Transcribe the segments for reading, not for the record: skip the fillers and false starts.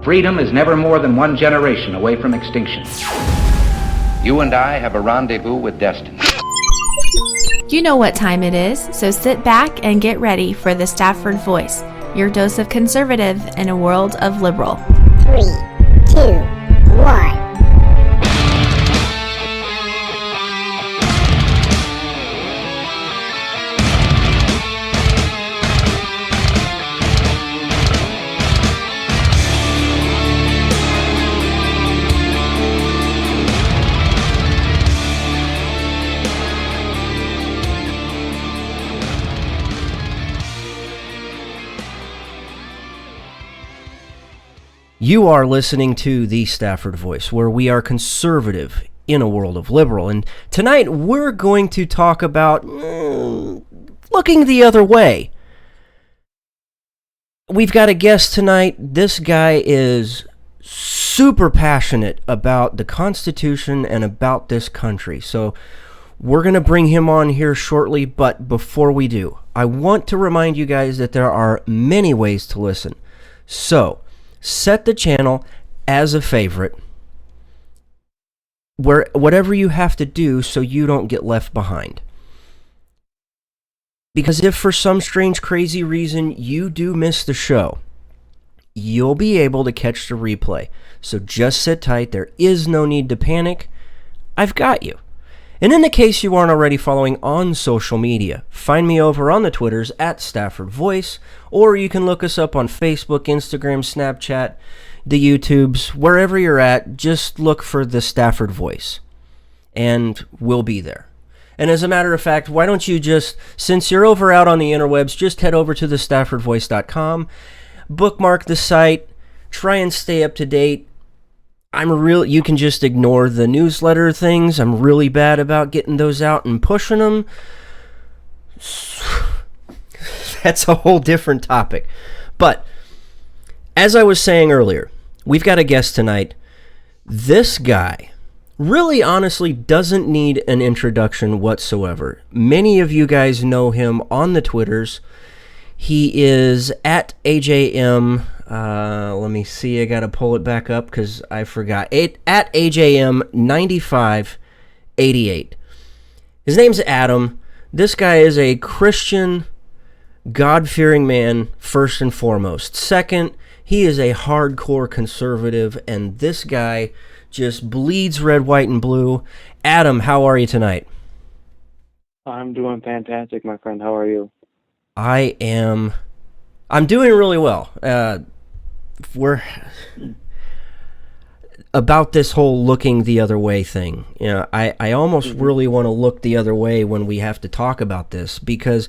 Freedom is never more than one generation away from extinction. You and I have a rendezvous with destiny. You know what time it is, so sit back and get ready for the Stafford Voice, your dose of conservative in a world of liberal. 3, 2, 1. You are listening to the Stafford Voice, where we are conservative in a world of liberal. And tonight we're going to talk about looking the other way. We've got a guest tonight. This guy is super passionate about the Constitution and about this country. So we're going to bring him on here shortly. But before we do, I want to remind you guys that there are many ways to listen. So set the channel as a favorite, whatever you have to do so you don't get left behind. Because if for some strange, crazy reason you do miss the show, you'll be able to catch the replay. So just sit tight. There is no need to panic. I've got you. And in the case you aren't already following on social media, find me over on the Twitters at Stafford Voice, or you can look us up on Facebook, Instagram, Snapchat, the YouTubes, wherever you're at. Just look for the Stafford Voice, and we'll be there. And as a matter of fact, why don't you just, since you're over out on the interwebs, just head over to thestaffordvoice.com, bookmark the site, try and stay up to date. You can just ignore the newsletter things. I'm really bad about getting those out and pushing them. That's a whole different topic. But as I was saying earlier, we've got a guest tonight. This guy really honestly doesn't need an introduction whatsoever. Many of you guys know him on the Twitters. He is at AJM. Let me see. I got to pull it back up because I forgot. At AJM9588. His name's Adam. This guy is a Christian, God-fearing man, first and foremost. Second, he is a hardcore conservative, and this guy just bleeds red, white, and blue. Adam, how are you tonight? I'm doing fantastic, my friend. How are you? I'm doing really well. We're about this whole looking the other way thing. You know, I almost really want to look the other way when we have to talk about this, because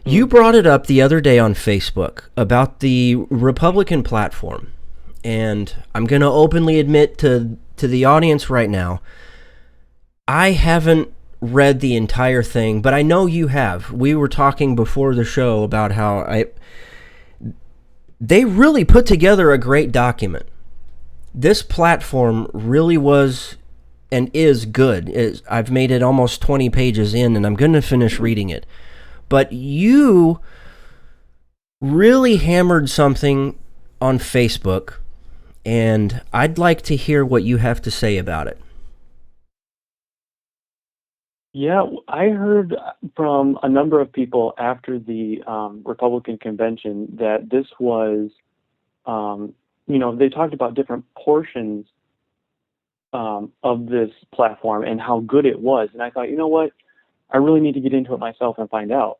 you brought it up the other day on Facebook about the Republican platform. And I'm going to openly admit to the audience right now, I haven't read the entire thing, but I know you have. We were talking before the show about how they really put together a great document. This platform really was and is good. I've made it almost 20 pages in, and I'm going to finish reading it. But you really hammered something on Facebook, and I'd like to hear what you have to say about it. Yeah, I heard from a number of people after the Republican convention that this was, they talked about different portions of this platform and how good it was. And I thought, you know what, I really need to get into it myself and find out.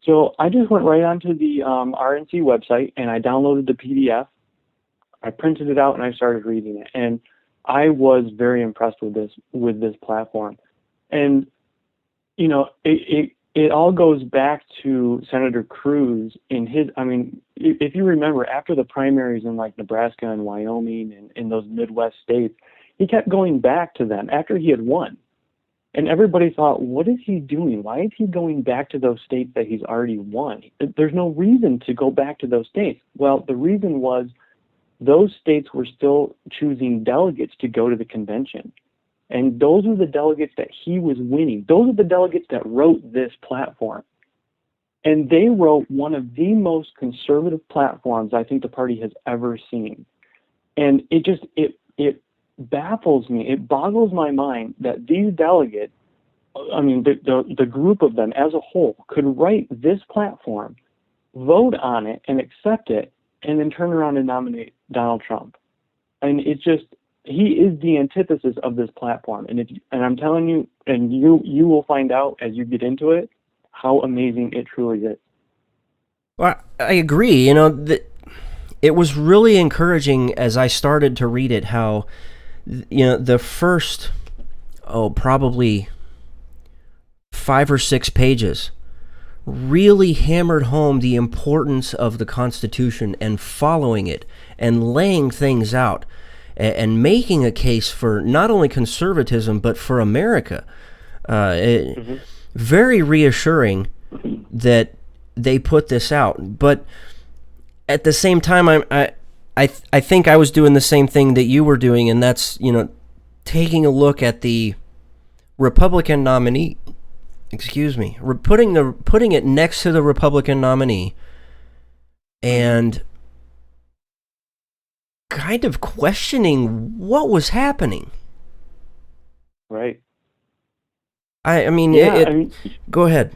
So I just went right onto the RNC website and I downloaded the PDF. I printed it out and I started reading it. And I was very impressed with this platform. And it all goes back to Senator Cruz if you remember, after the primaries in like Nebraska and Wyoming and in those Midwest states, he kept going back to them after he had won. And everybody thought, what is he doing? Why is he going back to those states that he's already won? There's no reason to go back to those states. Well, the reason was those states were still choosing delegates to go to the convention. And those are the delegates that he was winning. Those are the delegates that wrote this platform. And they wrote one of the most conservative platforms I think the party has ever seen. And it baffles me. It boggles my mind that these delegates, I mean, the group of them as a whole, could write this platform, vote on it, and accept it, and then turn around and nominate Donald Trump. And it's just, he is the antithesis of this platform. And I'm telling you, and you will find out as you get into it, how amazing it truly is. Well, I agree. It was really encouraging as I started to read it how, the first, probably 5 or 6 pages really hammered home the importance of the Constitution and following it and laying things out and making a case for not only conservatism but for America. Very reassuring that they put this out, but at the same time, I think I was doing the same thing that you were doing, and that's taking a look at the Republican nominee. Excuse me, putting it next to the Republican nominee, and kind of questioning what was happening. Right. I mean, go ahead.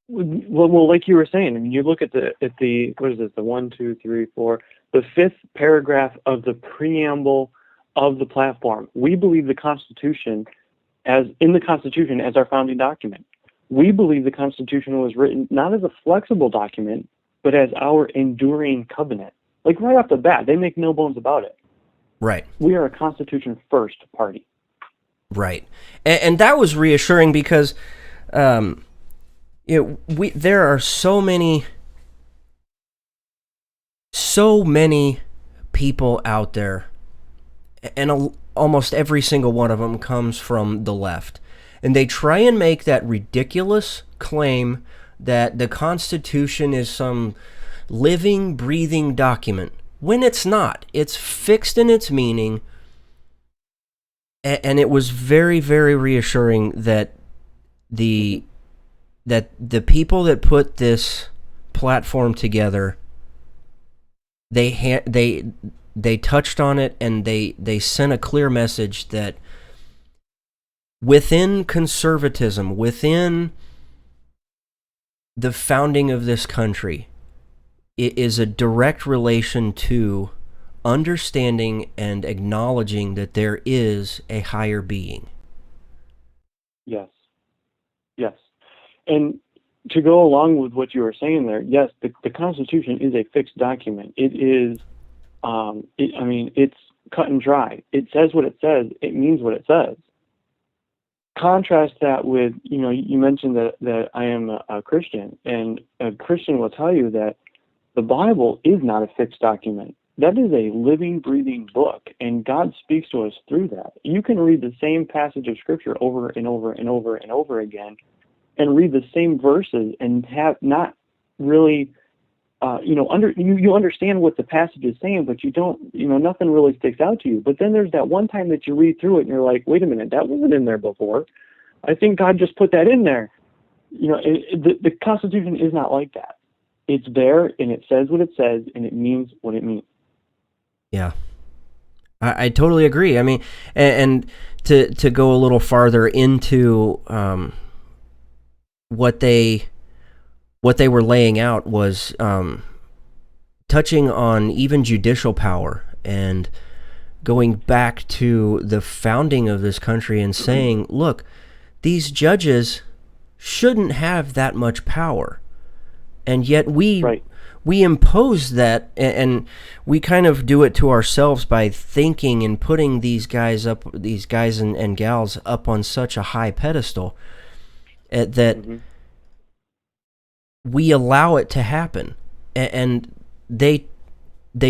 Well, like you were saying, I mean, you look at the what is this? The 1, 2, 3, 4, the 5th paragraph of the preamble of the platform. We believe the Constitution as our founding document. We believe the Constitution was written not as a flexible document, but as our enduring covenant. Like right off the bat, they make no bones about it. Right. We are a Constitution first party. Right. And that was reassuring because there are so many people out there, and almost every single one of them comes from the left, and they try and make that ridiculous claim that the Constitution is some living, breathing document, when it's not. It's fixed in its meaning, and it was very, very reassuring that the people that put this platform together, they touched on it, and they sent a clear message that within conservatism, within the founding of this country, it is a direct relation to understanding and acknowledging that there is a higher being. Yes. Yes. And to go along with what you were saying there, yes, the Constitution is a fixed document. It is, it's cut and dry. It says what it says. It means what it says. Contrast that with, you mentioned that I am a Christian, and a Christian will tell you that the Bible is not a fixed document. That is a living, breathing book, and God speaks to us through that. You can read the same passage of Scripture over and over and over and over again, and read the same verses and have not really, you understand what the passage is saying, but you don't, nothing really sticks out to you. But then there's that one time that you read through it and you're like, wait a minute, that wasn't in there before. I think God just put that in there. The Constitution is not like that. It's there, and it says what it says, and it means what it means. Yeah. I totally agree. I mean, and to go a little farther into what they were laying out was touching on even judicial power and going back to the founding of this country and saying, look, these judges shouldn't have that much power, and yet we impose that, and we kind of do it to ourselves by thinking and putting these guys and gals up on such a high pedestal that we allow it to happen. And they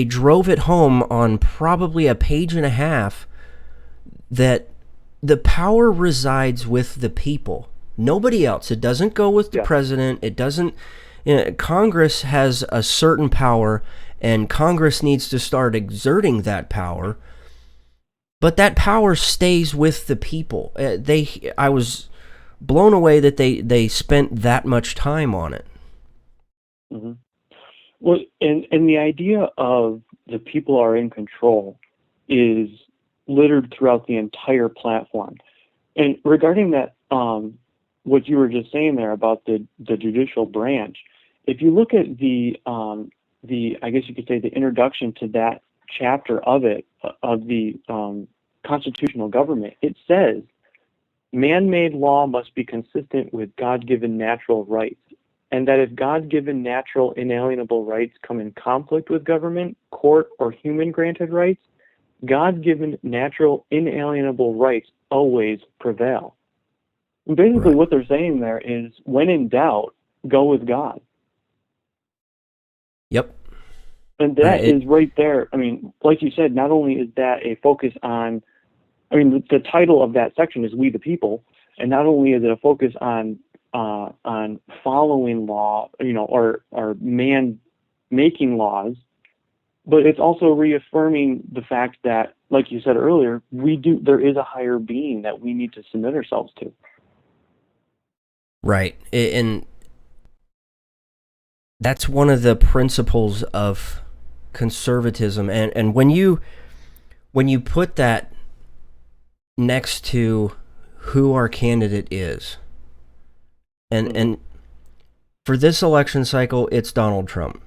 drove it home on probably a page and a half that the power resides with the people, nobody else. It doesn't go with the president. It doesn't. Congress has a certain power, and Congress needs to start exerting that power, but that power stays with the people. I was blown away that they spent that much time on it. Mm-hmm. Well, and the idea of the people are in control is littered throughout the entire platform. And regarding that, what you were just saying there about the judicial branch, if you look at the I guess you could say the introduction to that chapter of it, of the constitutional government, it says, man-made law must be consistent with God-given natural rights, and that if God-given natural inalienable rights come in conflict with government, court, or human-granted rights, God-given natural inalienable rights always prevail. And basically what they're saying there is, when in doubt, go with God. Yep. And that is right there. I mean, like you said, not only is that a focus on, I mean, the title of that section is We the People, and not only is it a focus on following law, or man making laws, but it's also reaffirming the fact that, like you said earlier, there is a higher being that we need to submit ourselves to. Right. And that's one of the principles of conservatism. And when you put that next to who our candidate is, and for this election cycle, it's Donald Trump.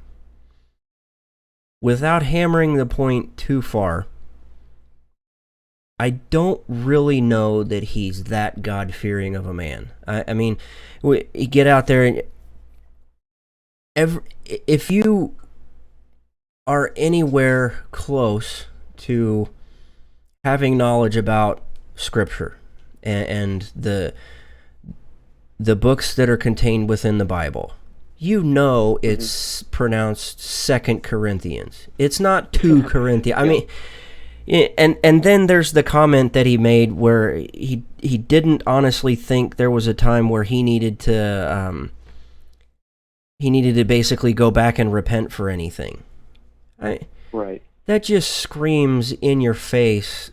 Without hammering the point too far, I don't really know that he's that God-fearing of a man. I mean, you get out there and if you are anywhere close to having knowledge about Scripture and the books that are contained within the Bible, you know it's pronounced 2 Corinthians. It's not 2 Corinthians. I mean, and then there's the comment that he made where he didn't honestly think there was a time where he needed to basically go back and repent for anything. Right. That just screams in your face.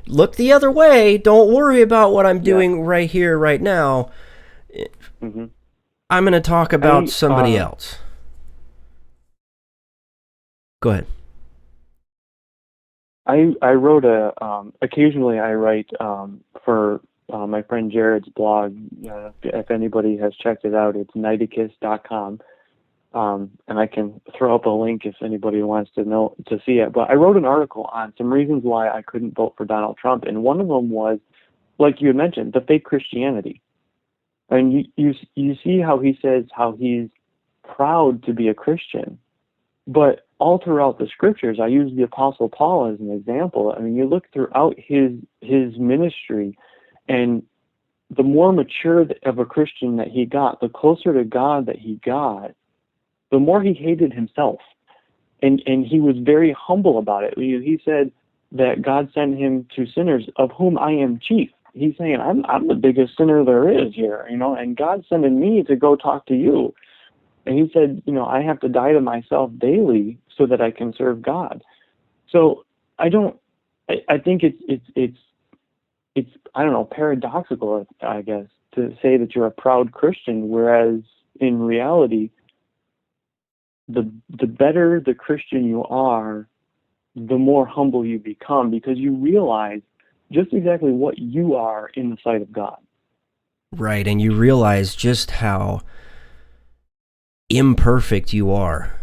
Look the other way. Don't worry about what I'm doing right here, right now. Mm-hmm. I'm going to talk about somebody else. Go ahead. I wrote occasionally I write for my friend Jared's blog. If anybody has checked it out, it's nighticus.com. And I can throw up a link if anybody wants to see it. But I wrote an article on some reasons why I couldn't vote for Donald Trump, and one of them was, like you had mentioned, the fake Christianity. And you see how he says how he's proud to be a Christian, but all throughout the scriptures, I use the Apostle Paul as an example. I mean, you look throughout his ministry, and the more mature of a Christian that he got, the closer to God that he got, the more he hated himself. And he was very humble about it. He said that God sent him to sinners, of whom I am chief. He's saying, I'm the biggest sinner there is here, and God's sending me to go talk to you. And he said, I have to die to myself daily so that I can serve God. So I think it's I don't know, paradoxical, I guess, to say that you're a proud Christian, whereas in reality, the better the Christian you are, the more humble you become, because you realize just exactly what you are in the sight of God. Right, and you realize just how imperfect you are.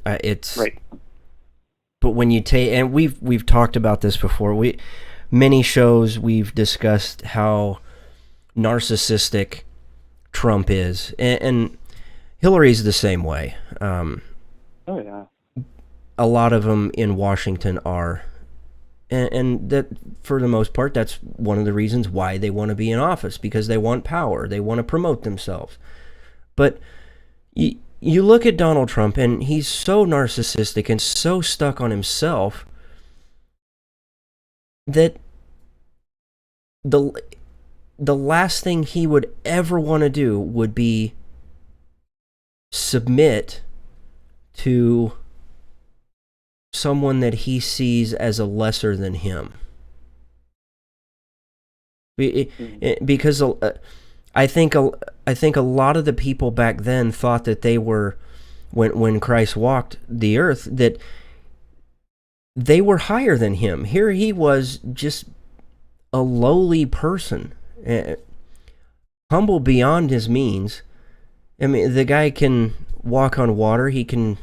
It's right. But when you take, and we've talked about this before. Many shows we've discussed how narcissistic Trump is, and Hillary's the same way. Oh yeah. A lot of them in Washington are, and that for the most part, that's one of the reasons why they want to be in office, because they want power, they want to promote themselves. But you look at Donald Trump, and he's so narcissistic and so stuck on himself that the last thing he would ever want to do would be submit to someone that he sees as a lesser than him. Because I think a lot of the people back then thought that they were when Christ walked the earth, that they were higher than him. Here he was, just a lowly person, humble beyond his means. I mean, the guy can walk on water. He can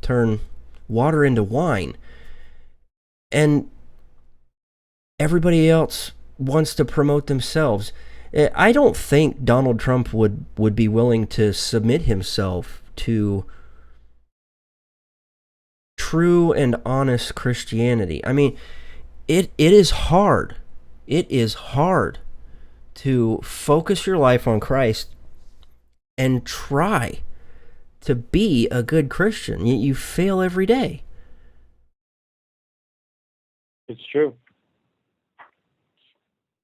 turn water into wine. And everybody else wants to promote themselves. I don't think Donald Trump would be willing to submit himself to true and honest Christianity. I mean, it is hard. It is hard to focus your life on Christ and try to be a good Christian. You fail every day. It's true.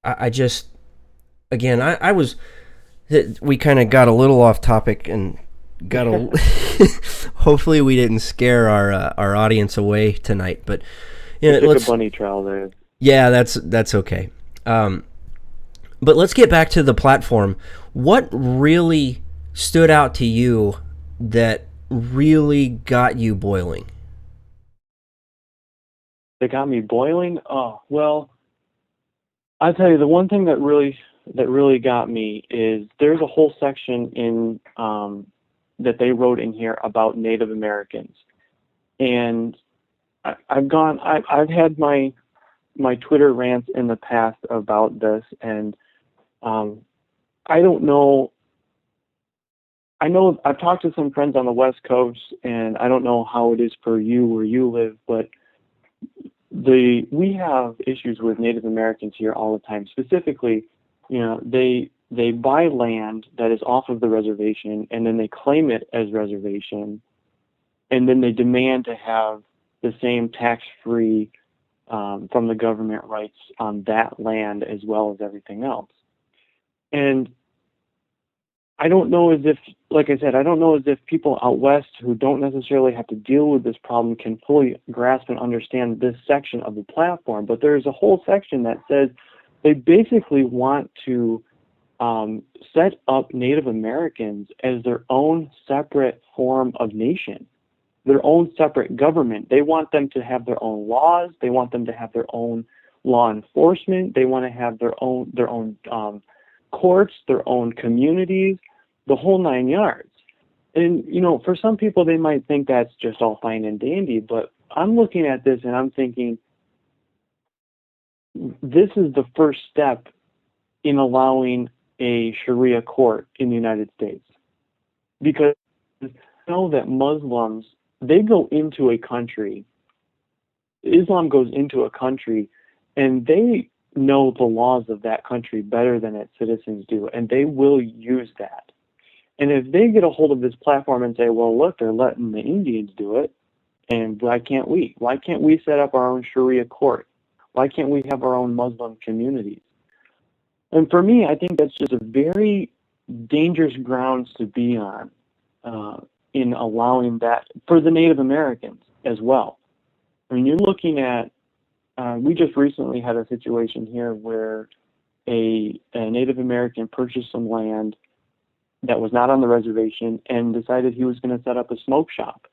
I just, again, I was, we kind of got a little off topic and got a, hopefully we didn't scare our audience away tonight, but you know, took a bunny trail there. Yeah, that's okay. But let's get back to the platform. What really stood out to you that really got you boiling? That got me boiling? Oh, well, I'll tell you, the one thing that really got me is there's a whole section in that they wrote in here about Native Americans. And I've had my Twitter rants in the past about this, and I don't know. I know I've talked to some friends on the West Coast, and I don't know how it is for you where you live, but we have issues with Native Americans here all the time. Specifically, you know, they buy land that is off of the reservation, and then they claim it as reservation, and then they demand to have the same tax-free from the government rights on that land as well as everything else. And I don't know as if, like I said, I don't know as if people out west who don't necessarily have to deal with this problem can fully grasp and understand this section of the platform. But there's a whole section that says they basically want to set up Native Americans as their own separate form of nation, their own separate government. They want them to have their own laws. They want them to have their own law enforcement. They want to have their own courts, their own communities, the whole nine yards. And, you know, for some people, they might think that's just all fine and dandy, but I'm looking at this and I'm thinking, this is the first step in allowing a Sharia court in the United States. Because you know that Muslims, they go into a country, Islam goes into a country, and they know the laws of that country better than its citizens do, and they will use that. And if they get a hold of this platform and say, well, look, they're letting the Indians do it, and why can't we? Why can't we set up our own Sharia court? Why can't we have our own Muslim communities? And for me, I think that's just a very dangerous grounds to be on in allowing that for the Native Americans as well. I mean, you're looking at, we just recently had a situation here where a Native American purchased some land that was not on the reservation and decided he was going to set up a smoke shop.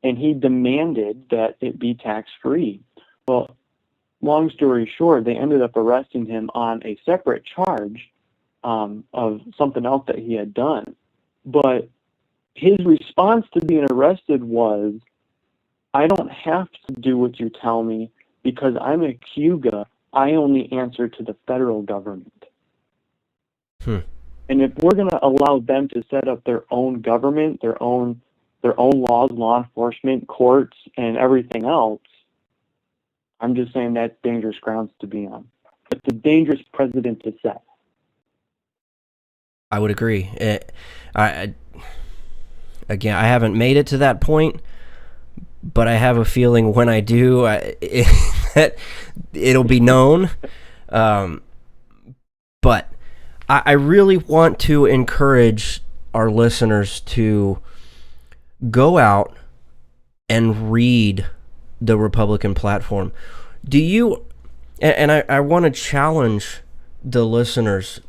And he demanded that it be tax-free. Well, long story short, they ended up arresting him on a separate charge of something else that he had done. But his response to being arrested was, I don't have to do what you tell me because I'm a Cuga. I only answer to the federal government. And if we're going to allow them to set up their own government, their own laws, law enforcement, courts, and everything else, I'm just saying that's dangerous grounds to be on. It's a dangerous precedent to set. I would agree. Again, I haven't made it to that point, but I have a feeling when I do, that it'll be known. But I really want to encourage our listeners to go out and read the Republican platform. Do you, and I want to challenge the listeners,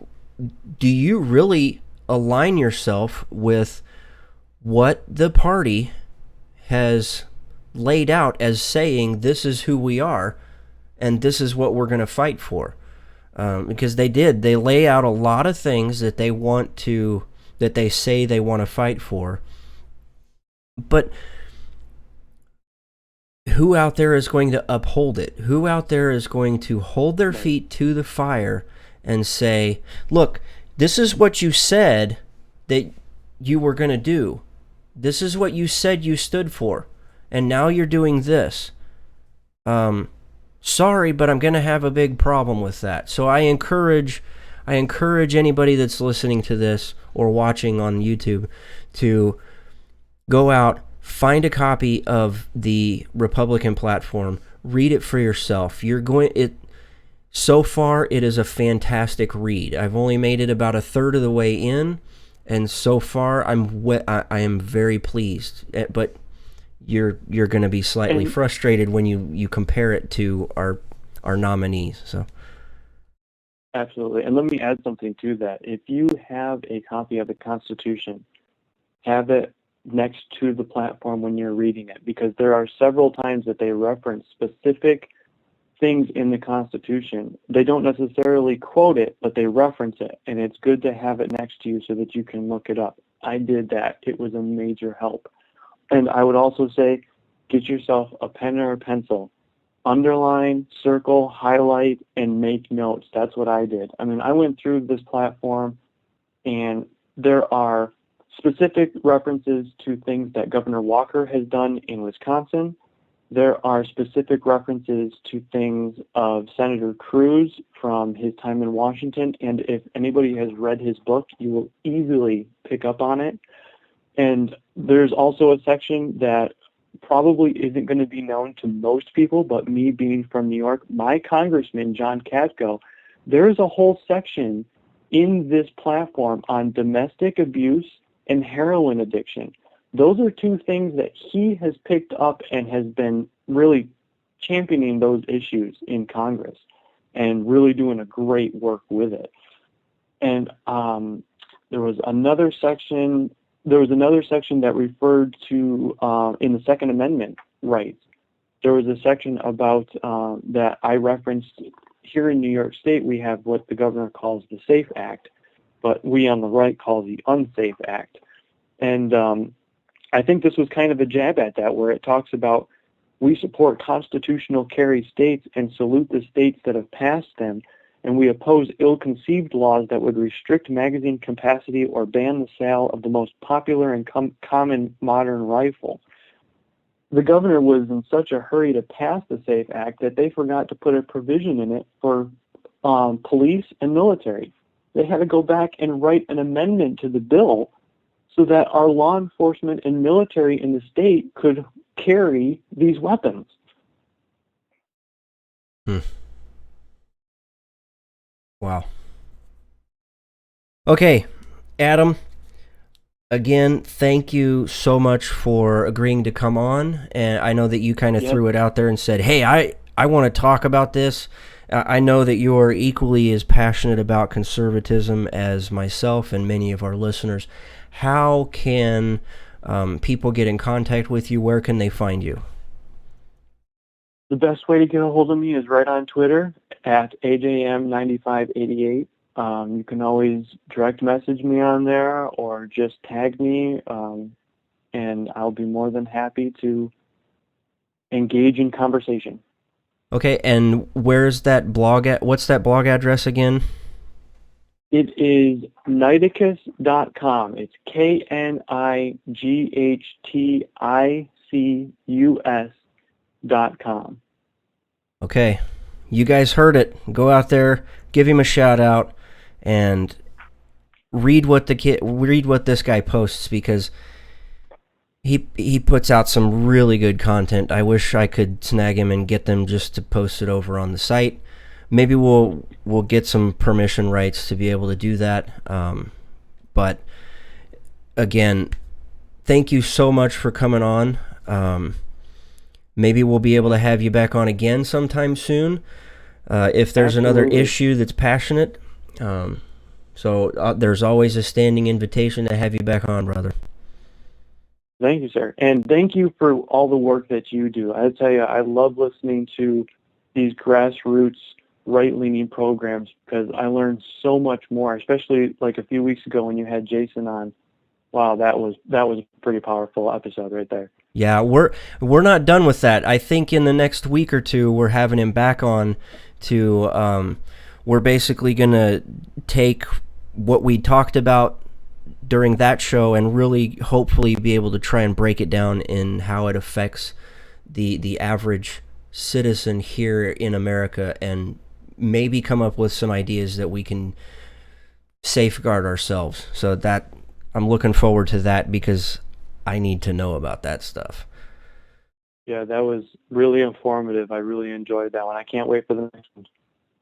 do you really align yourself with what the party has laid out as saying this is who we are and this is what we're going to fight for. Because they lay out a lot of things that they say they want to fight for. But who out there is going to uphold it? Who out there is going to hold their feet to the fire and say, look, this is what you said that you were going to do. This is what you said you stood for. And now you're doing this. Sorry, but I'm going to have a big problem with that. So I encourage anybody that's listening to this or watching on YouTube to go out, find a copy of the Republican platform, read it for yourself. So far, it is a fantastic read. I've only made it about a third of the way in, and so far, I am very pleased. But you're going to be slightly frustrated when you compare it to our nominees. So. Absolutely. And let me add something to that. If you have a copy of the Constitution, have it next to the platform when you're reading it, because there are several times that they reference specific things in the Constitution. They don't necessarily quote it, but they reference it, and it's good to have it next to you so that you can look it up. I did that. It was a major help. And I would also say, get yourself a pen or a pencil. Underline, circle, highlight, and make notes. That's what I did. I mean, I went through this platform, and there are specific references to things that Governor Walker has done in Wisconsin. There are specific references to things of Senator Cruz from his time in Washington, and if anybody has read his book, you will easily pick up on it. And there's also a section that probably isn't going to be known to most people, but me being from New York, my congressman, John Katko, there's a whole section in this platform on domestic abuse and heroin addiction. Those are two things that he has picked up and has been really championing those issues in Congress and really doing a great work with it. And there was another section that referred to in the Second Amendment rights. There was a section about that I referenced here in New York State. We have what the governor calls the SAFE Act, but we on the right call the Unsafe Act. And I think this was kind of a jab at that, where it talks about we support constitutional carry states and salute the states that have passed them, and we oppose ill-conceived laws that would restrict magazine capacity or ban the sale of the most popular and common modern rifle. The governor was in such a hurry to pass the SAFE Act that they forgot to put a provision in it for police and military. They had to go back and write an amendment to the bill so that our law enforcement and military in the state could carry these weapons. Wow. Okay, Adam, again, thank you so much for agreeing to come on. And I know that you kind of threw it out there and said, hey, I want to talk about this. I know that you're equally as passionate about conservatism as myself and many of our listeners. How can people get in contact with you? Where can they find you? The best way to get a hold of me is right on Twitter at AJM9588. You can always direct message me on there or just tag me, and I'll be more than happy to engage in conversation. Okay, and where's that blog at? What's that blog address again? It is Knighticus.com. It's KNIGHTICUS.com. Okay, you guys heard it. Go out there, give him a shout out, and read what this guy posts, because he puts out some really good content. I wish I could snag him and get them just to post it over on the site. Maybe we'll get some permission rights to be able to do that. But again, thank you so much for coming on. Maybe we'll be able to have you back on again sometime soon, if there's another issue that's passionate. So there's always a standing invitation to have you back on, brother. Thank you, sir. And thank you for all the work that you do. I tell you, I love listening to these grassroots right-leaning programs because I learned so much more, especially like a few weeks ago when you had Jason on. Wow, that was a pretty powerful episode right there. Yeah, we're not done with that. I think in the next week or two we're having him back on to we're basically going to take what we talked about during that show and really hopefully be able to try and break it down in how it affects the average citizen here in America, and maybe come up with some ideas that we can safeguard ourselves. So that I'm looking forward to that because I need to know about that stuff. Yeah, that was really informative. I really enjoyed that one. I can't wait for the next one.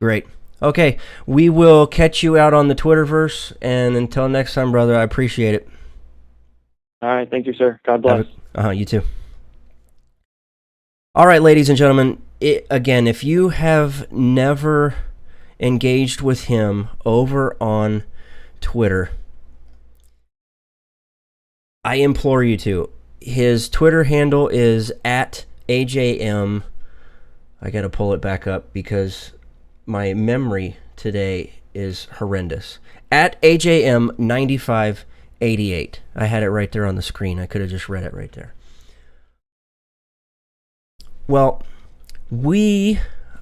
Great. Okay, we will catch you out on the Twitterverse, and until next time, brother, I appreciate it. All right, thank you, sir. God bless. You too. All right, ladies and gentlemen, again, if you have never engaged with him over on Twitter, I implore you to. His Twitter handle is @AJM. I got to pull it back up because my memory today is horrendous. @AJM9588. I had it right there on the screen. I could have just read it right there. Well, we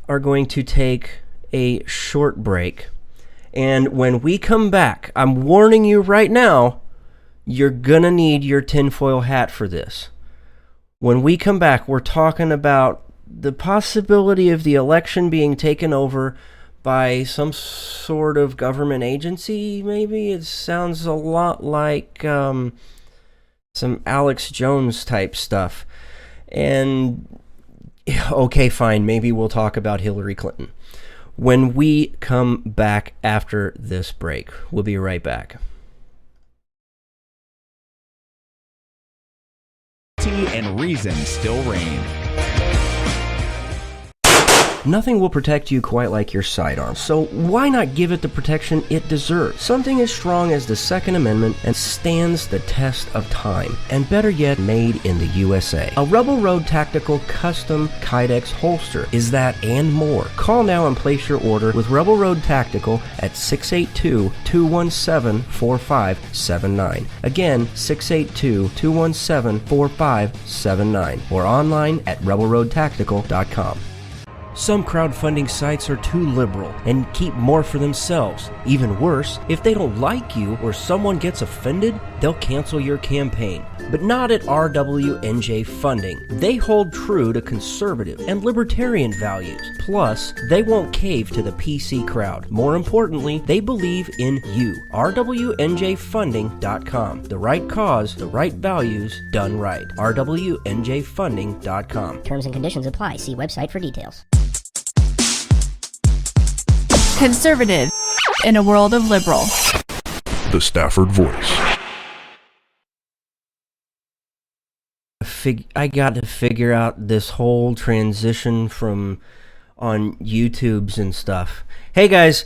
are going to take a short break. And when we come back, I'm warning you right now, you're going to need your tinfoil hat for this. When we come back, we're talking about the possibility of the election being taken over by some sort of government agency, maybe? It sounds a lot like some Alex Jones type stuff. And, okay, fine, maybe we'll talk about Hillary Clinton. When we come back after this break, we'll be right back. And reason still reign. Nothing will protect you quite like your sidearm, so why not give it the protection it deserves? Something as strong as the Second Amendment and stands the test of time, and better yet, made in the USA. A Rebel Road Tactical Custom Kydex holster is that and more. Call now and place your order with Rebel Road Tactical at 682-217-4579. Again, 682-217-4579, or online at rebelroadtactical.com. Some crowdfunding sites are too liberal and keep more for themselves. Even worse, if they don't like you or someone gets offended, they'll cancel your campaign. But not at RWNJ Funding. They hold true to conservative and libertarian values. Plus, they won't cave to the PC crowd. More importantly, they believe in you. RWNJFunding.com. The right cause, the right values, done right. RWNJFunding.com. Terms and conditions apply. See website for details. Conservative in a world of liberal. The Stafford Voice. I got to figure out this whole transition from on YouTubes and stuff. Hey guys,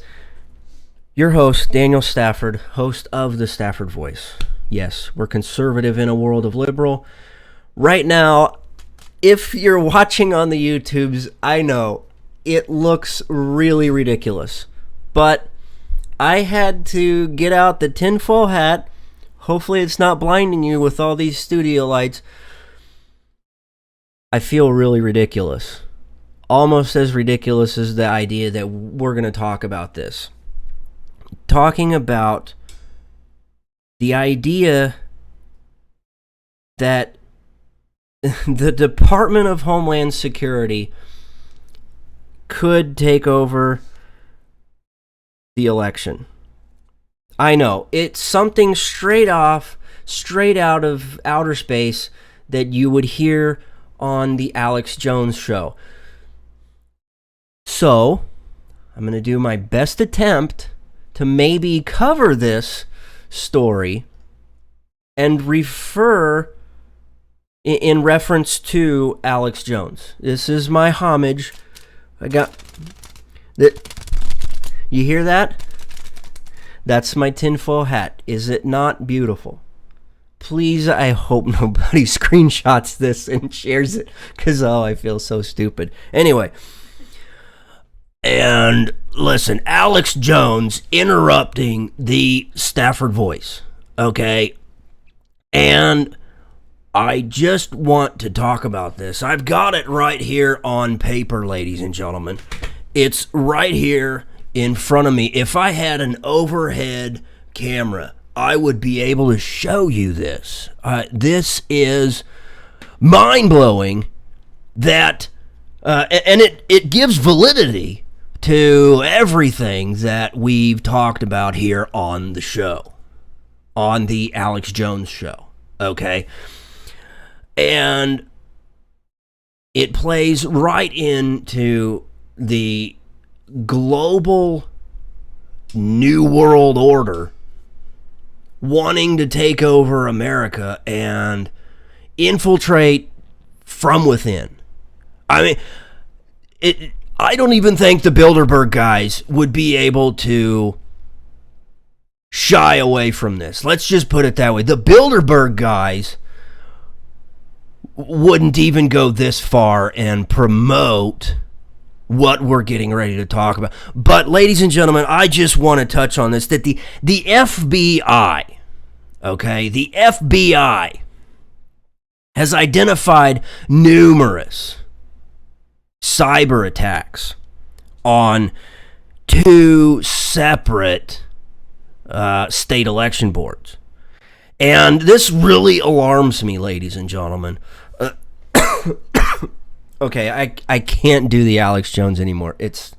your host, Daniel Stafford, host of the Stafford Voice. Yes, we're conservative in a world of liberal. Right now, if you're watching on the YouTubes, I know it looks really ridiculous, but I had to get out the tinfoil hat. Hopefully it's not blinding you with all these studio lights. I feel really ridiculous. Almost as ridiculous as the idea that we're going to talk about this. Talking about the idea that the Department of Homeland Security could take over the election. I know, it's something straight out of outer space that you would hear on the Alex Jones show. So, I'm going to do my best attempt to maybe cover this story and refer in reference to Alex Jones. This is my homage. I got that. You hear that? That's my tinfoil hat. Is it not beautiful? Please, I hope nobody screenshots this and shares it, because, I feel so stupid. Anyway, and listen, Alex Jones interrupting the Stafford Voice, okay? And I just want to talk about this. I've got it right here on paper, ladies and gentlemen. It's right here in front of me. If I had an overhead camera, I would be able to show you this. This is mind-blowing that, and it gives validity to everything that we've talked about here on the show, on the Alex Jones show, okay? And it plays right into the global New World Order wanting to take over America and infiltrate from within. I mean, I don't even think the Bilderberg guys would be able to shy away from this. Let's just put it that way. The Bilderberg guys wouldn't even go this far and promote what we're getting ready to talk about. But, ladies and gentlemen, I just want to touch on this, that the FBI, okay, the FBI has identified numerous cyber attacks on 2 separate state election boards. And this really alarms me, ladies and gentlemen. Okay, I can't do the Alex Jones anymore. It's...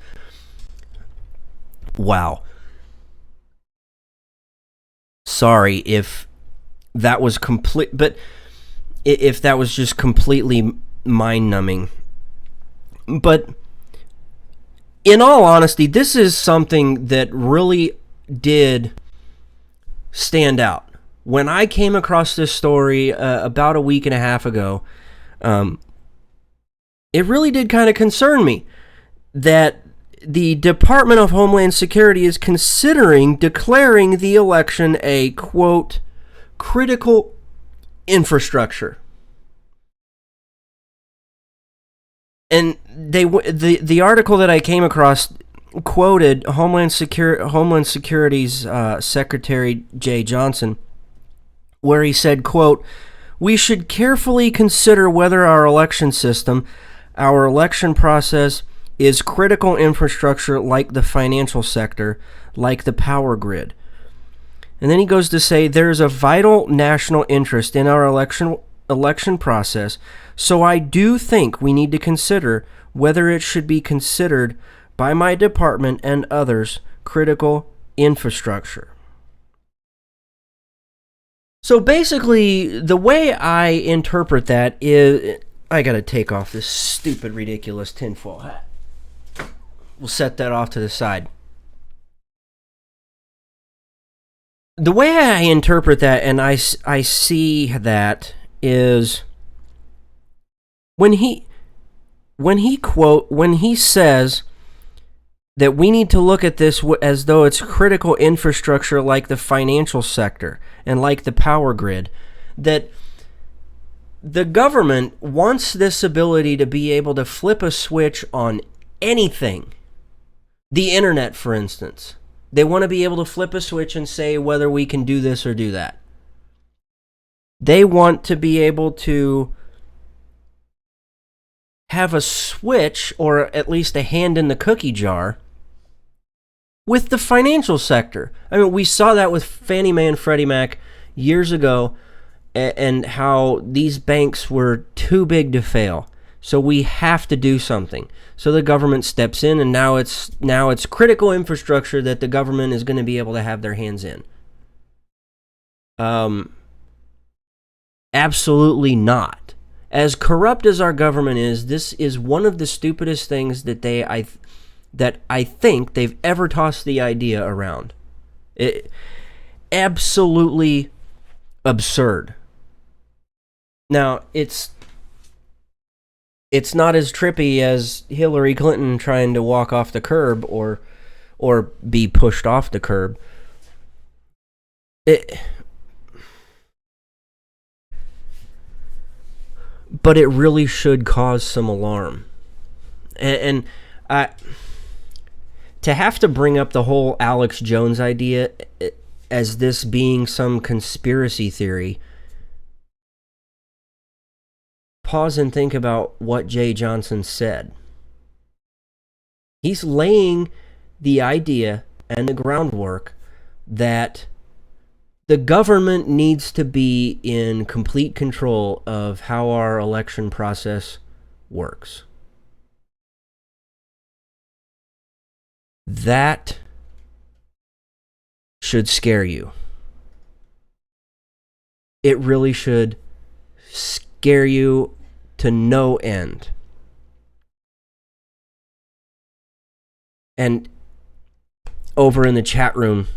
wow. Sorry if that was complete... but if that was just completely mind-numbing. But in all honesty, this is something that really did stand out. When I came across this story about a week and a half ago, it really did kind of concern me that the Department of Homeland Security is considering declaring the election a, quote, critical infrastructure. And the article that I came across quoted Homeland Security's Secretary Jeh Johnson, where he said, quote, "We should carefully consider whether our election system, our election process, is critical infrastructure like the financial sector, like the power grid." And then he goes to say, "There's a vital national interest in our election process, so I do think we need to consider whether it should be considered by my department and others critical infrastructure." So basically, the way I interpret that is... I gotta take off this stupid, ridiculous tinfoil hat. We'll set that off to the side. The way I interpret that, and I see that, is when he says that we need to look at this as though it's critical infrastructure like the financial sector and like the power grid, that the government wants this ability to be able to flip a switch on anything. The internet, for instance. They want to be able to flip a switch and say whether we can do this or do that. They want to be able to have a switch, or at least a hand in the cookie jar, with the financial sector. I mean, we saw that with Fannie Mae and Freddie Mac years ago, and how these banks were too big to fail. So we have to do something. So the government steps in, and now it's critical infrastructure that the government is going to be able to have their hands in. Absolutely not. As corrupt as our government is, this is one of the stupidest things that I think they've ever tossed the idea around. Absolutely absurd. Now, it's not as trippy as Hillary Clinton trying to walk off the curb or be pushed off the curb. but it really should cause some alarm. And to have to bring up the whole Alex Jones idea as this being some conspiracy theory, pause and think about what Jeh Johnson said. He's laying the idea and the groundwork that the government needs to be in complete control of how our election process works. That should scare you. It really should scare you to no end. And over in the chat room,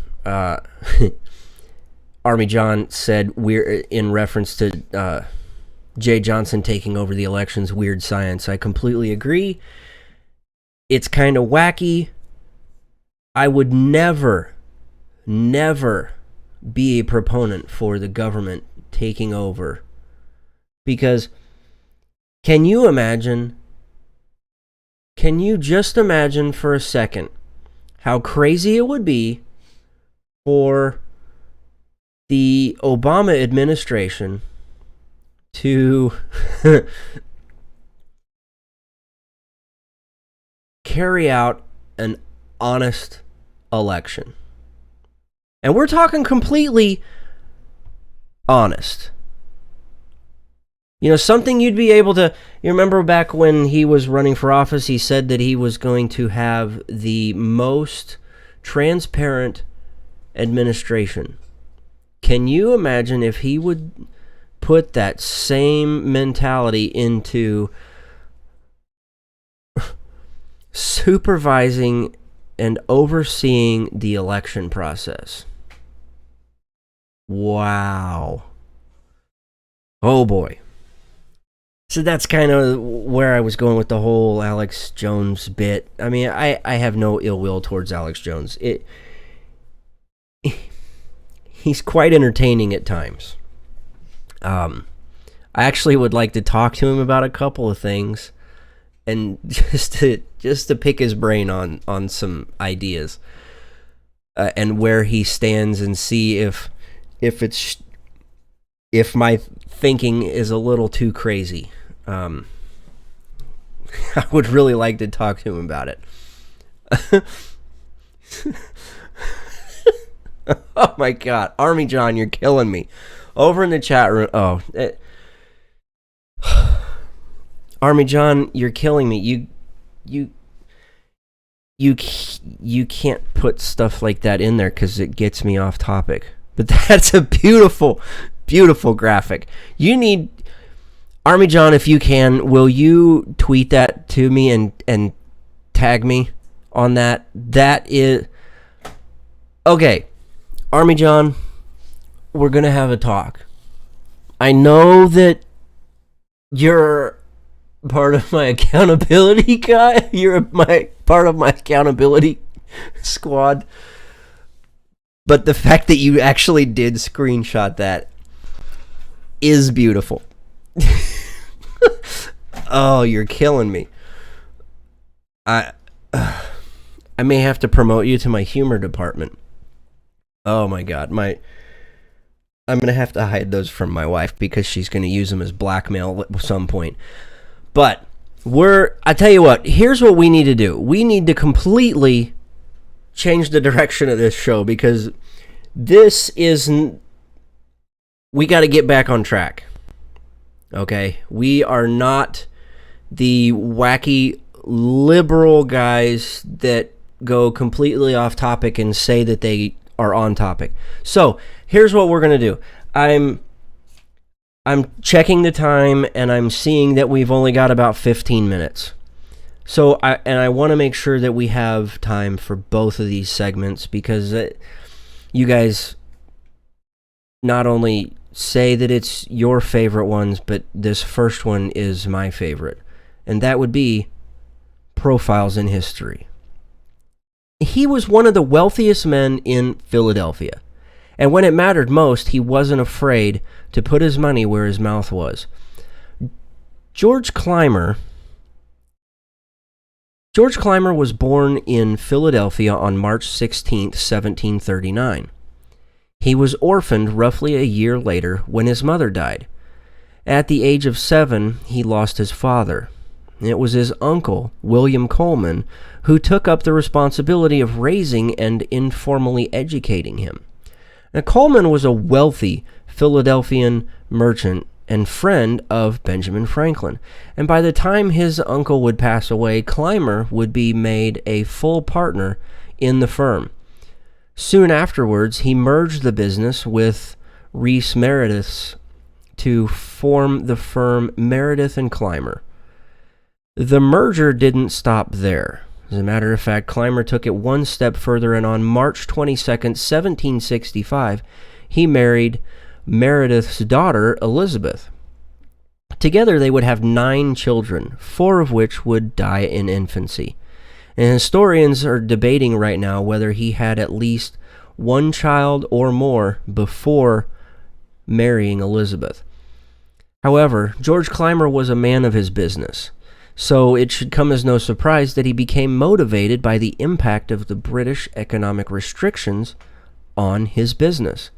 Army John said, we're in reference to Jeh Johnson taking over the elections, weird science. I completely agree. It's kind of wacky. I would never be a proponent for the government taking over. Because can you just imagine for a second how crazy it would be for the Obama administration to carry out an honest election? And we're talking completely honest. You know, something you'd be able to... You remember back when he was running for office, he said that he was going to have the most transparent administration. Can you imagine if he would put that same mentality into supervising and overseeing the election process? Wow. Oh boy. So that's kind of where I was going with the whole Alex Jones bit. I mean, I have no ill will towards Alex Jones. He's quite entertaining at times. I actually would like to talk to him about a couple of things, and just to pick his brain on some ideas, and where he stands, and see if my thinking is a little too crazy. I would really like to talk to him about it. Oh my God, Army John, you're killing me. Over in the chat room, Army John, you're killing me. You can't put stuff like that in there because it gets me off topic. But that's a beautiful, beautiful graphic. You need... Army John, if you can, will you tweet that to me and tag me on that? That is... Okay, Army John, we're going to have a talk. I know that you're part of my accountability guy. You're part of my accountability squad. But the fact that you actually did screenshot that is beautiful. Oh, you're killing me. I may have to promote you to my humor department. Oh my God, I'm gonna have to hide those from my wife because she's gonna use them as blackmail at some point. But I tell you what, here's what we need to do. We need to completely change the direction of this show because we got to get back on track. Okay, we are not the wacky liberal guys that go completely off topic and say that they are on topic. So here's what we're gonna do. I'm checking the time and I'm seeing that we've only got about 15 minutes. So I want to make sure that we have time for both of these segments because you guys not only say that it's your favorite ones, but this first one is my favorite. And that would be Profiles in History. He was one of the wealthiest men in Philadelphia. And when it mattered most, he wasn't afraid to put his money where his mouth was. George Clymer was born in Philadelphia on March 16, 1739. He was orphaned roughly a year later when his mother died. At the age of 7, he lost his father. It was his uncle, William Coleman, who took up the responsibility of raising and informally educating him. Now, Coleman was a wealthy Philadelphian merchant and friend of Benjamin Franklin, and by the time his uncle would pass away, Clymer would be made a full partner in the firm. Soon afterwards, he merged the business with Reese Meredith's to form the firm Meredith and Clymer. The merger didn't stop there. As a matter of fact, Clymer took it one step further, and on March 22nd, 1765, he married Meredith's daughter, Elizabeth. Together, they would have 9 children, 4 of which would die in infancy. And historians are debating right now whether he had at least 1 child or more before marrying Elizabeth. However, George Clymer was a man of his business, so it should come as no surprise that he became motivated by the impact of the British economic restrictions on his business.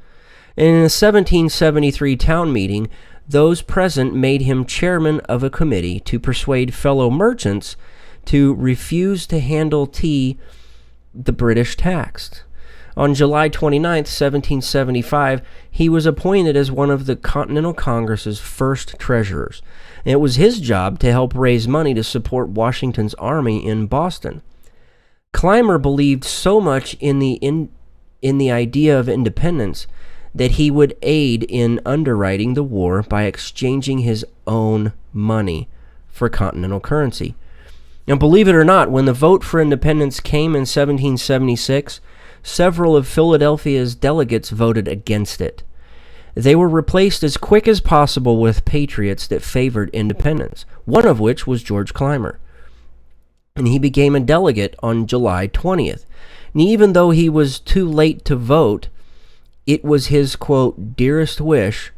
And in a 1773 town meeting, those present made him chairman of a committee to persuade fellow merchants to refuse to handle tea the British taxed. On July 29, 1775, he was appointed as one of the Continental Congress's first treasurers. And it was his job to help raise money to support Washington's army in Boston. Clymer believed so much in the idea of independence that he would aid in underwriting the war by exchanging his own money for continental currency. Now, believe it or not, when the vote for independence came in 1776, several of Philadelphia's delegates voted against it. They were replaced as quick as possible with patriots that favored independence, one of which was George Clymer. And he became a delegate on July 20th. And even though he was too late to vote, it was his, quote, dearest wish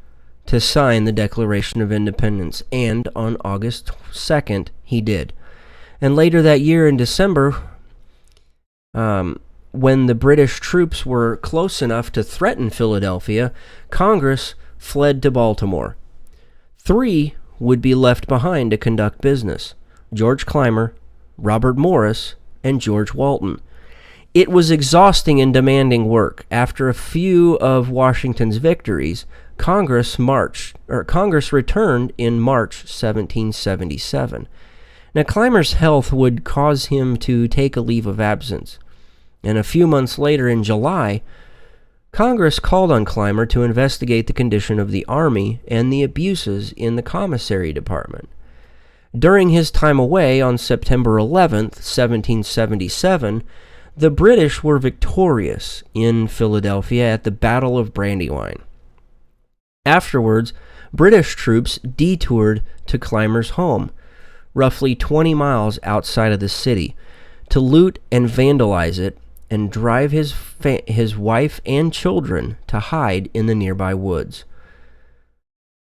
to sign the Declaration of Independence, and on August 2nd, he did. And later that year in December, when the British troops were close enough to threaten Philadelphia, Congress fled to Baltimore. 3 would be left behind to conduct business: George Clymer, Robert Morris, and George Walton. It was exhausting and demanding work. After a few of Washington's victories, Congress returned in March 1777. Now, Clymer's health would cause him to take a leave of absence. And a few months later, in July, Congress called on Clymer to investigate the condition of the Army and the abuses in the commissary department. During his time away on September 11th, 1777, the British were victorious in Philadelphia at the Battle of Brandywine. Afterwards, British troops detoured to Clymer's home, roughly 20 miles outside of the city, to loot and vandalize it and drive his wife and children to hide in the nearby woods.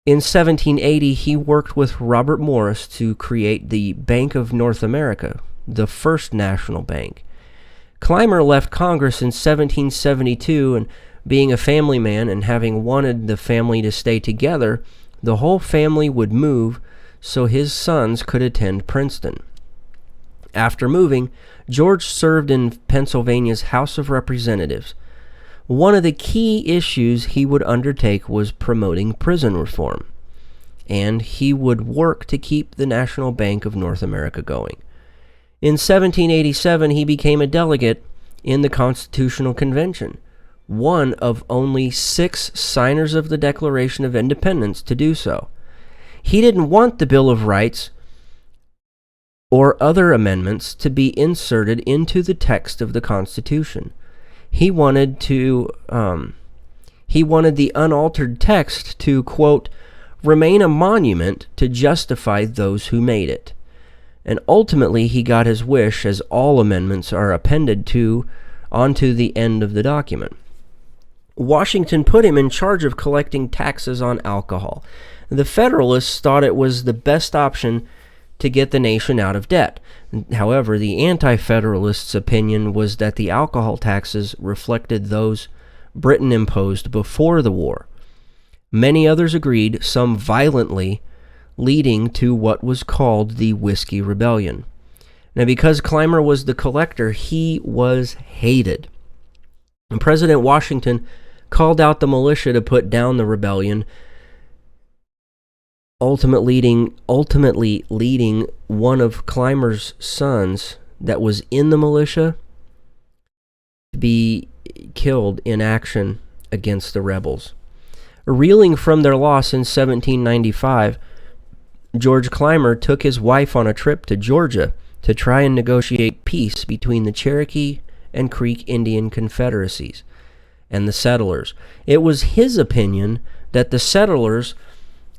In 1780, he worked with Robert Morris to create the Bank of North America, the first national bank. Clymer left Congress in 1772, and being a family man and having wanted the family to stay together, the whole family would move so his sons could attend Princeton. After moving, George served in Pennsylvania's House of Representatives. One of the key issues he would undertake was promoting prison reform, and he would work to keep the National Bank of North America going. In 1787, he became a delegate in the Constitutional Convention, one of only 6 signers of the Declaration of Independence to do so. He didn't want the Bill of Rights or other amendments to be inserted into the text of the Constitution. He wanted the unaltered text to, quote, remain a monument to justify those who made it. And ultimately, he got his wish, as all amendments are appended onto the end of the document. Washington put him in charge of collecting taxes on alcohol. The Federalists thought it was the best option to get the nation out of debt. However, the Anti-Federalists' opinion was that the alcohol taxes reflected those Britain imposed before the war. Many others agreed, some violently, leading to what was called the Whiskey Rebellion. Now, because Clymer was the collector, he was hated. And President Washington called out the militia to put down the rebellion, ultimately leading one of Clymer's sons that was in the militia to be killed in action against the rebels. Reeling from their loss in 1795, George Clymer took his wife on a trip to Georgia to try and negotiate peace between the Cherokee and Creek Indian confederacies and the settlers. It was his opinion that the settlers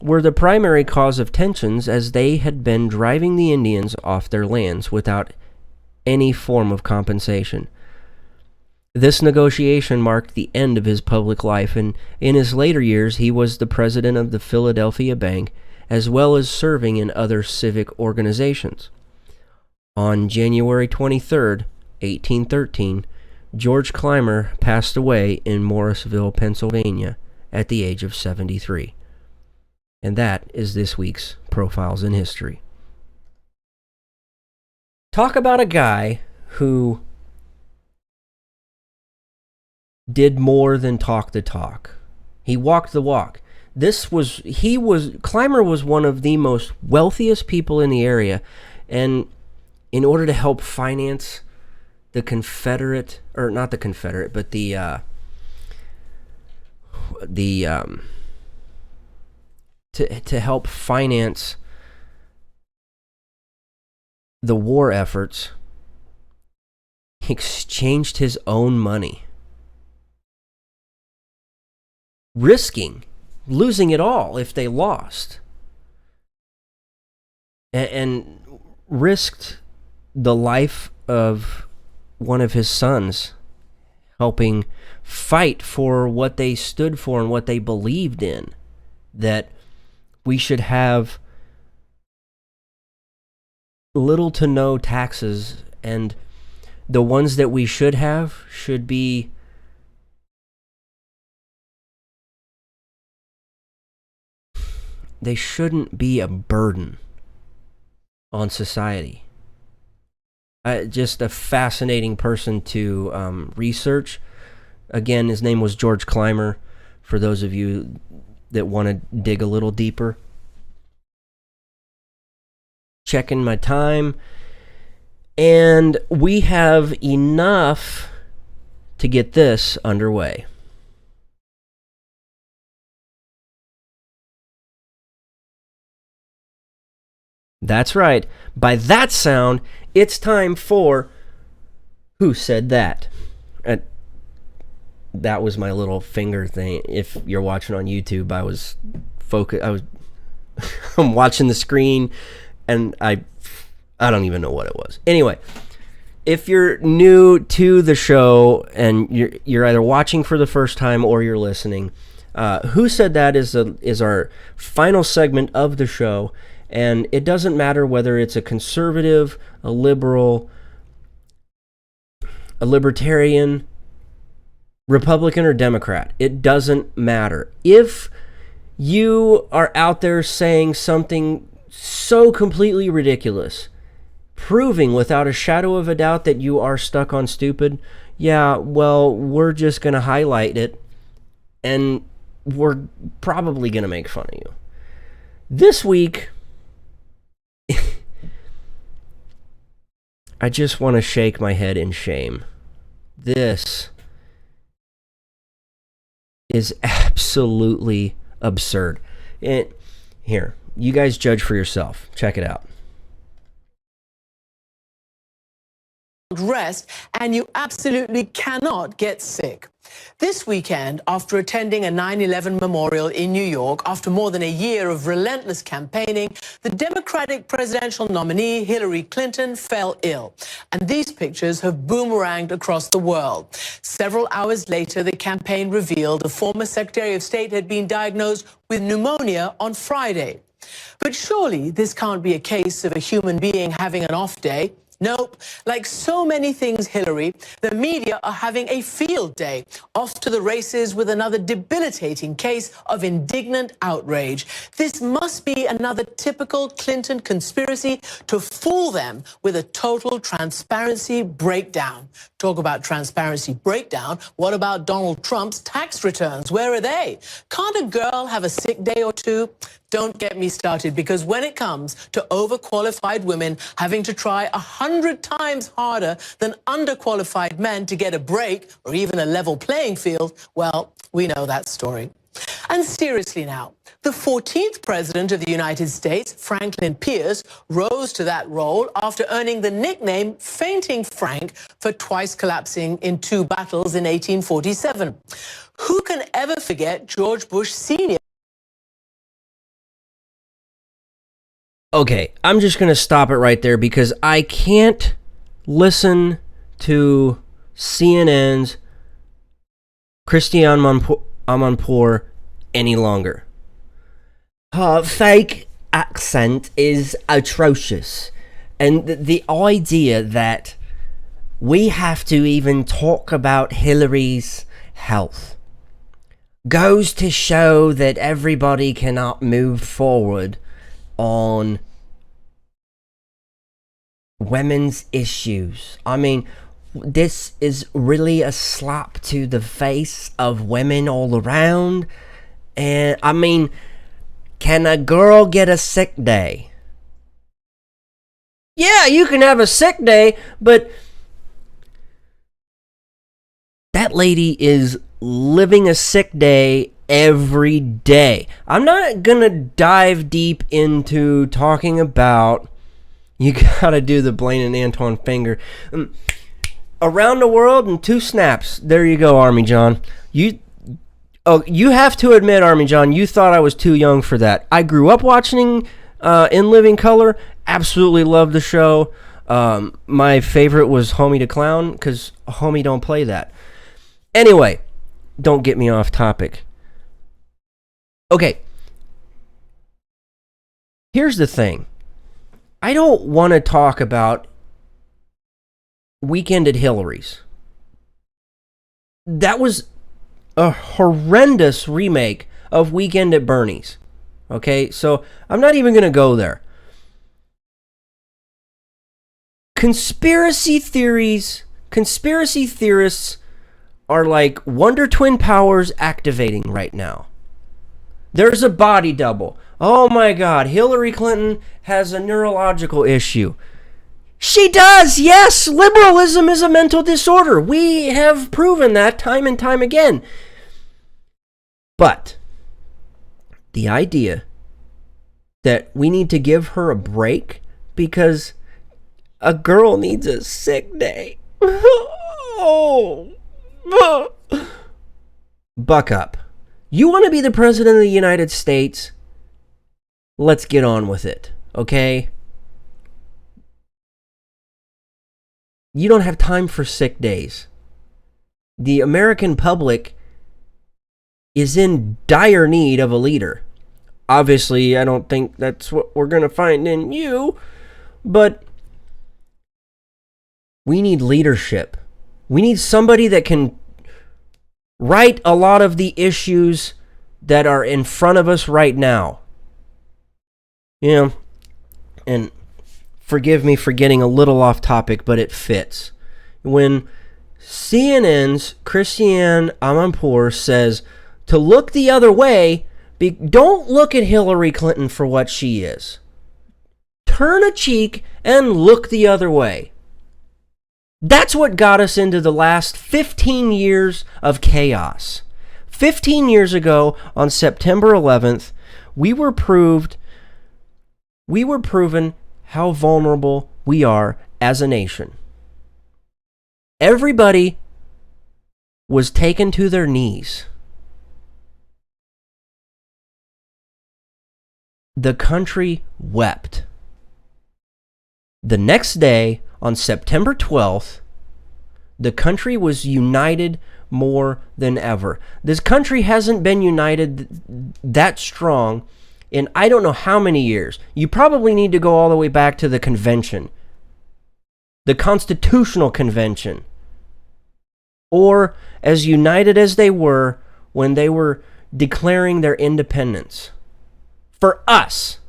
were the primary cause of tensions, as they had been driving the Indians off their lands without any form of compensation. This negotiation marked the end of his public life, and in his later years he was the president of the Philadelphia Bank, as well as serving in other civic organizations. On January 23rd, 1813, George Clymer passed away in Morrisville, Pennsylvania, at the age of 73. And that is this week's Profiles in History. Talk about a guy who did more than talk the talk. He walked the walk. Clymer was one of the most wealthiest people in the area, and in order to help finance the Confederate, or not the Confederate, but to help finance the war efforts, he exchanged his own money, risking losing it all if they lost, and risked the life of one of his sons, helping fight for what they stood for and what they believed in, that we should have little to no taxes, and the ones that we should have should be they shouldn't be a burden on society. Just a fascinating person to research. Again, his name was George Clymer, for those of you that want to dig a little deeper. Checking my time, and we have enough to get this underway. That's right. By that sound, it's time for Who Said That? That was my little finger thing. If you're watching on YouTube, I was I'm watching the screen, and I don't even know what it was. Anyway, if you're new to the show and you're either watching for the first time or you're listening, Who Said That is our final segment of the show. And it doesn't matter whether it's a conservative, a liberal, a libertarian, Republican, or Democrat. It doesn't matter. If you are out there saying something so completely ridiculous, proving without a shadow of a doubt that you are stuck on stupid, yeah, well, we're just going to highlight it, and we're probably going to make fun of you. This week, I just want to shake my head in shame. This is absolutely absurd. Here, you guys judge for yourself. Check it out. rest, and you absolutely cannot get sick. This weekend, after attending a 9/11 memorial in New York, after more than a year of relentless campaigning, the Democratic presidential nominee Hillary Clinton fell ill. And these pictures have boomeranged across the world. Several hours later, the campaign revealed the former Secretary of State had been diagnosed with pneumonia on Friday. But surely this can't be a case of a human being having an off day. Nope. Like so many things, Hillary, the media are having a field day, off to the races with another debilitating case of indignant outrage. This must be another typical Clinton conspiracy to fool them with a total transparency breakdown. Talk about transparency breakdown. What about Donald Trump's tax returns? Where are they? Can't a girl have a sick day or two? Don't get me started, because when it comes to overqualified women having to try 100 times harder than underqualified men to get a break or even a level playing field, well, we know that story. And seriously now, the 14th president of the United States, Franklin Pierce, rose to that role after earning the nickname Fainting Frank for twice collapsing in 2 battles in 1847. Who can ever forget George Bush Sr.? Okay, I'm just going to stop it right there because I can't listen to CNN's Christiane Amanpour any longer. Her fake accent is atrocious. And the idea that we have to even talk about Hillary's health goes to show that everybody cannot move forward on women's issues. I mean, this is really a slap to the face of women all around. And I mean, can a girl get a sick day? Yeah, you can have a sick day, but that lady is living a sick day every day. I'm not gonna dive deep into talking about, you gotta do the Blaine and Antoine finger. Around the world in 2 snaps. There you go, Army John. You have to admit, Army John, you thought I was too young for that. I grew up watching In Living Color. Absolutely loved the show. My favorite was Homie the Clown, because Homie don't play that. Anyway, don't get me off topic. Okay, here's the thing. I don't want to talk about Weekend at Hillary's. That was a horrendous remake of Weekend at Bernie's. Okay, so I'm not even going to go there. Conspiracy theorists are like Wonder Twin powers activating right now. There's a body double. Oh my God, Hillary Clinton has a neurological issue. She does, yes! Liberalism is a mental disorder. We have proven that time and time again. But the idea that we need to give her a break because a girl needs a sick day. Oh. Buck up. You want to be the president of the United States? Let's get on with it, okay? You don't have time for sick days. The American public is in dire need of a leader. Obviously, I don't think that's what we're going to find in you, but we need leadership. We need somebody that can right a lot of the issues that are in front of us right now. You know, and forgive me for getting a little off topic, but it fits. When CNN's Christiane Amanpour says to look the other way, don't look at Hillary Clinton for what she is. Turn a cheek and look the other way. That's what got us into the last 15 years of chaos. 15 years ago, on September 11th, we were proven how vulnerable we are as a nation. Everybody was taken to their knees. The country wept. The next day, on September 12th, the country was united more than ever. This country hasn't been united that strong in I don't know how many years. You probably need to go all the way back to the convention, the Constitutional Convention, or as united as they were when they were declaring their independence. For us.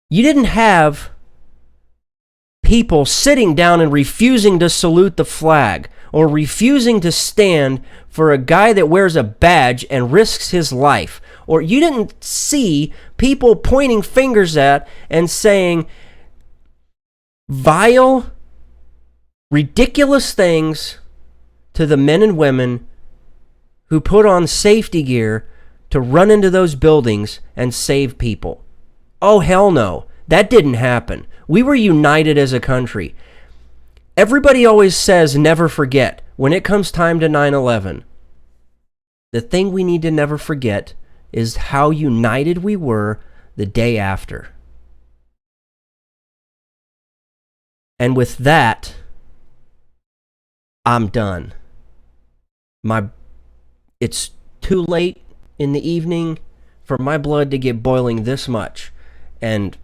You didn't have people sitting down and refusing to salute the flag or refusing to stand for a guy that wears a badge and risks his life. Or you didn't see people pointing fingers at and saying vile, ridiculous things to the men and women who put on safety gear to run into those buildings and save people. Oh, hell no. That didn't happen. We were united as a country. Everybody always says never forget when it comes time to 9/11. The thing we need to never forget is how united we were the day after. And with that, I'm done. It's too late in the evening for my blood to get boiling this much. And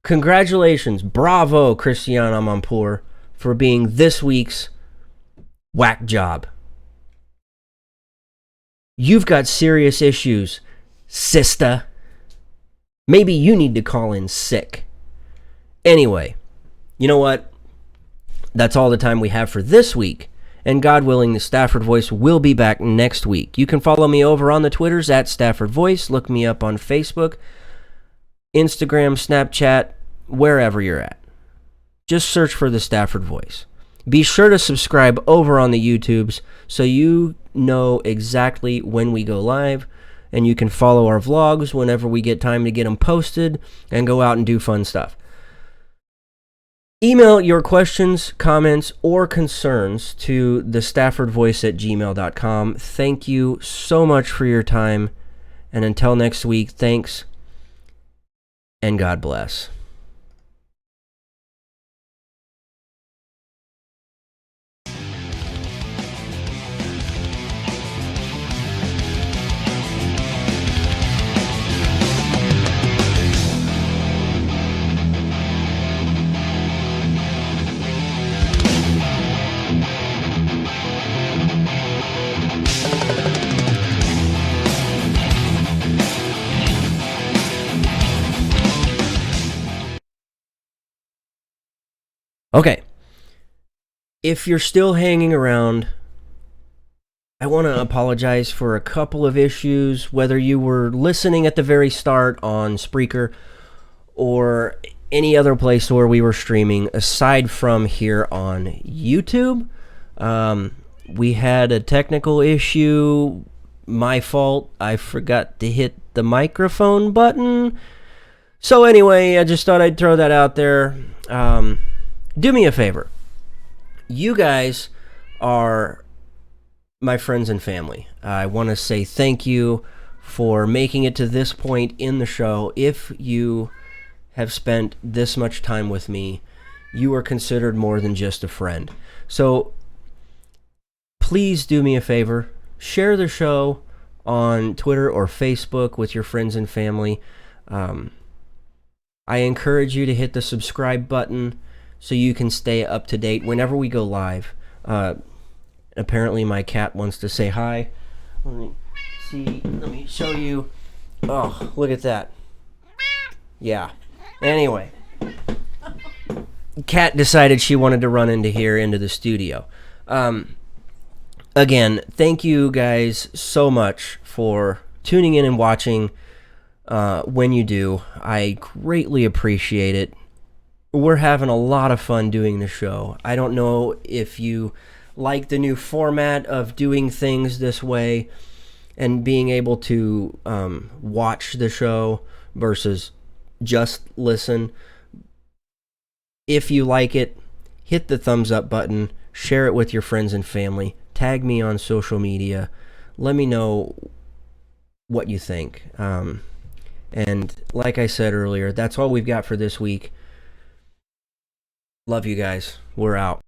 congratulations, bravo, Christiane Amanpour, for being this week's whack job. You've got serious issues, sister. Maybe you need to call in sick. Anyway, you know what? That's all the time we have for this week. And God willing, the Stafford Voice will be back next week. You can follow me over on the Twitters at Stafford Voice. Look me up on Facebook, Instagram, Snapchat, wherever you're at. Just search for the Stafford Voice. Be sure to subscribe over on the YouTubes so you know exactly when we go live, and you can follow our vlogs whenever we get time to get them posted and go out and do fun stuff. Email your questions, comments, or concerns to thestaffordvoice@gmail.com. Thank you so much for your time, and until next week, thanks, and God bless. Okay, if you're still hanging around, I want to apologize for a couple of issues, whether you were listening at the very start on Spreaker or any other place where we were streaming, aside from here on YouTube. We had a technical issue, my fault, I forgot to hit the microphone button. So anyway, I just thought I'd throw that out there. Do me a favor. You guys are my friends and family. I want to say thank you for making it to this point in the show. If you have spent this much time with me, you are considered more than just a friend. So please do me a favor. Share the show on Twitter or Facebook with your friends and family. I encourage you to hit the subscribe button so you can stay up to date whenever we go live. Apparently my cat wants to say hi. Let me see. Let me show you. Oh, look at that. Yeah. Anyway. Cat decided she wanted to run into here, into the studio. Again, thank you guys so much for tuning in and watching when you do. I greatly appreciate it. We're having a lot of fun doing the show. I don't know if you like the new format of doing things this way and being able to watch the show versus just listen. If you like it, hit the thumbs up button, share it with your friends and family, tag me on social media, let me know what you think. And like I said earlier, that's all we've got for this week. Love you guys. We're out.